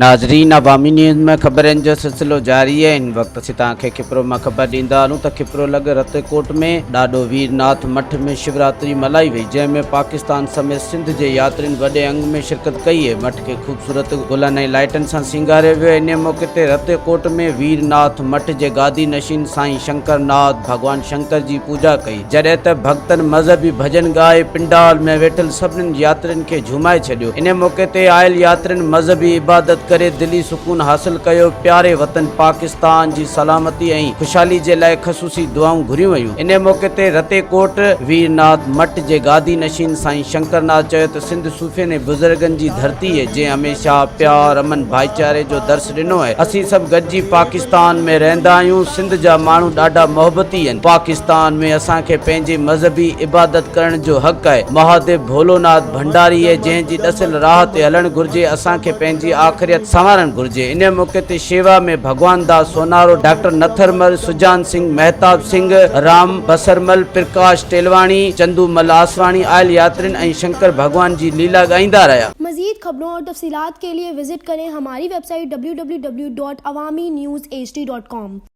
नाज़रीन, अवामी न्यूज़ में ख़बरनि जो सिलसिलो जारी है। इन वक्त असीं तव्हांखे खिपरो मां ख़बर ॾींदा हलूं त खिपरो लॻ रतेकोट में ॾाढो वीरनाथ मठ में शिवरात्रि मल्हाई वई, जंहिंमें पाकिस्तान समेत सिंध जे यात्रियुनि वॾे अंग में शिरकत कई है। मठ खे ख़ूबसूरत गुलनि ऐं लाइटनि सां सिंगारियो वियो। इन मौक़े ते रतेकोट में वीरनाथ मठ जे गादी नशीन साईं शंकरनाथ भगवान शंकर जी पूजा कई, जॾहिं त भक्तनि मज़हबी भजन ॻाए पिंडाल में वेठल सभिनीनि यात्रियुनि खे झुमाए छॾियो। इन मौक़े ते आयल यात्रियुनि मज़हबी इबादत करे दिली सुकून हासिल कयो। प्यारे वतन पाकिस्तान जी सलामती ऐं खुशहाली जे लाइ ख़सूसी दुआऊं घुरियूं वयूं। इन मौक़े ते रतेकोट वीरनाथ मठ जे गादी नशीन साईं शंकरनाथ चयो त सिंध सूफ़ियनि ऐं बुज़ुर्गनि जी धरती है, जंहिं हमेशा प्यार अमन भाईचारे जो दर्स ॾिनो आहे। असीं सभु गॾिजी पाकिस्तान में रहंदा आहियूं। सिंध जा माण्हू ॾाढा मोहबती आहिनि। पाकिस्तान में असांखे पंहिंजे मज़हबी इबादत करण जो हक़ आहे। महादेव भोलोनाथ भंडारी है, जंहिंजी ॾसियल राह ते हलणु घुरिजे। असांखे पंहिंजी आख़िरियत संवारणु घुरिजे। इन मौक़े ते शेवा में भगवान दास सोनारो, डॉक्टर नथरमल, सुजान सिंह, महताब सिंह, राम बसरमल, प्रकाश टेलवाणी, चंदूमल आसवाणी आयल यात्रियुनि ऐं शंकर भगवान जी लीला ॻाईंदा रहिया। मज़ीद खबरों और तफसीलात के लिए विजिट करें हमारी वेबसाइट www.awamiNewsHD.com।